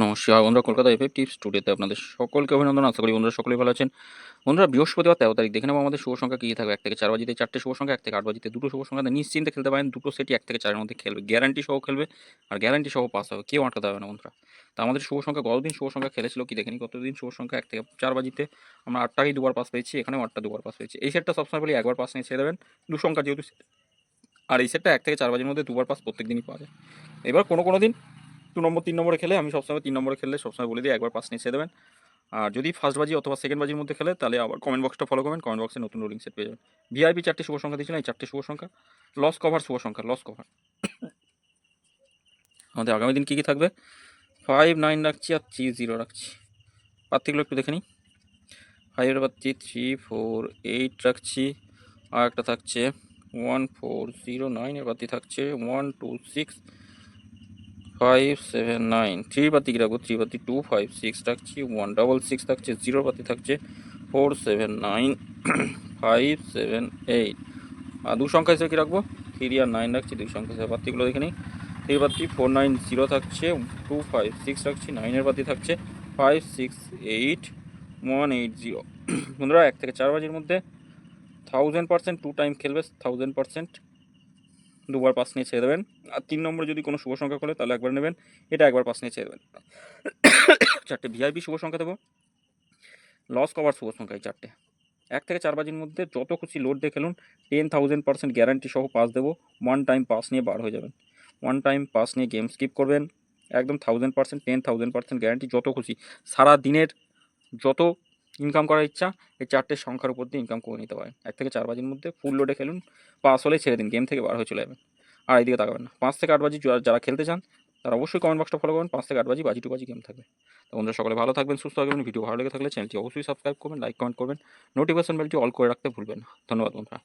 নমস্কার বন্ধুরা, Kolkata FF tips টুডেতে আপনাদের সকলকে অভিনন্দন। আশা করি বন্ধুরা সকলেই ভালো আছেন। বন্ধুরা, বৃহস্পতিবার 13 তারিখ দেখে নেবো আমাদের শুভ সংখ্যা কী থাকবে। 1 থেকে 4 বাজিতে 4টে শুভ সংখ্যা, 1 থেকে 8 বাজিতে 2টো শুভ সংখ্যা। নিশ্চিন্তে খেলতে পারেন, দুটো সেটই 1 থেকে 4-এর মধ্যে খেলবে, গ্যারান্টি সহ খেলবে আর গ্যারান্টি সহ পাস হবে, কেউ আটকাতে হবে না বন্ধুরা। তো আমাদের শুভ সংখ্যা গতদিন শুভ সংখ্যা খেলেছিল কি দেখেনি। গতদিন শুভ সংখ্যা 1 থেকে 4 বাজিতে আমরা 8টাকেই দুবার পাস পেয়েছি, এখানেও 8টা দুবার পাস পেয়েছি। এই সেটটা সবসময় বলি একবার পাস নিয়ে ছেড়ে দেবেন, দু সংখ্যা যেহেতু। আর এই সেটটা 1 থেকে 4 বাজির মধ্যে দুবার পাস প্রত্যেক দিনই পাওয়া যায়। এবার কোনো দিন 2 নম্বর 3 নম্বরে খেলে, আমি সবসময় 3 নম্বরে খেললে সবসময় বলে দিই একবার পাস নিয়ে ছেড়ে দেবেন। আর যদি ফার্স্ট বাজি অথবা সেকেন্ড বাজির মধ্যে খেলে তাহলে আবার কমেন্ট বক্সটা ফলো করবেন, কমেন্ট বক্সে নতুন রোলিং সেট পেয়ে যাবেন। ভিআইপি 4টে শুভ সংখ্যা দিয়েছিলাম, এই 4টে শুভ সংখ্যা। লস কভার শুভ সংখ্যা, লস কভার। আমাদের আগামী দিন কী কী থাকবে, 5 9 রাখছি আর 3 0 রাখছি। পাত্রগুলো একটু দেখে নিই। 5 পাচ্ছি 3 4 8 রাখছি, আর একটা থাকছে 1 4 0 9, এর পাত্তি থাকছে 1 2 6 5 7 9। 3 পাতি কি রাখবো, 3 পাতি 2 5 6 রাখছি, 1 6 6 থাকছে, 0 পাতি থাকছে 4 7 9 5 7 8। আর দু সংখ্যা হিসেবে কী রাখবো, 3 আর 9 রাখছি। দুই সংখ্যা হিসেবে পাত্তিগুলো দেখে নিই। 3 পাতি 4 9 0 থাকছে, 2 5 6 রাখছি, 9-এর পাতি থাকছে 5 6 8 1 8 0। বন্ধুরা, 1 থেকে 4 বাজির মধ্যে 1000% 2 টাইম খেলবে, 1000% দুবার পাস নিয়ে ছেড়ে দেবেন। আর 3 নম্বরে যদি কোনো শুভ সংখ্যা খোলে তাহলে একবার নেবেন, এটা একবার পাস নিয়ে ছেড়ে দেবেন। 4টে ভিআইপি শুভ সংখ্যা দেবো, লস কভার শুভ সংখ্যা এই 4টে। 1 থেকে 4 বাজির মধ্যে যত খুশি লোড দিয়ে খেলুন, 10,000% গ্যারান্টি সহ পাস দেবো। 1 টাইম পাস নিয়ে বার হয়ে যাবেন, 1 টাইম পাস নিয়ে গেম স্কিপ করবেন। একদম 1000%, 10,000% গ্যারান্টি। যত খুশি সারা দিনের যত ইনকাম করার ইচ্ছা এই 4টে সংখ্যার উপর দিয়ে ইনকাম করে নিতে পারেন। 1 থেকে 4 বাজির মধ্যে ফুল লোডে খেলুন, পাস হলে ছেড়ে দিন, গেম থেকে বার হয়ে চলে যাবেন। আর এইদিকে তাকাবেন না। 5 থেকে 8 বাজি যারা খেলতে চান তারা অবশ্যই কমেন্ট বক্সটা ফলো করবেন। 5 থেকে 8 বাজি বাজি টু বাজি গেম থাকবে। তো বন্ধুরা, সকলে ভালো থাকবেন, সুস্থ থাকবেন। ভিডিও ভালো লেগে থাকলে চ্যানেলটি অবশ্যই সাবস্ক্রাইব করবেন, লাইক কমেন্ট করবেন, নোটিফিকেশন বেলটি অল করে রাখতে ভুলবেন না। ধন্যবাদ বন্ধুরা।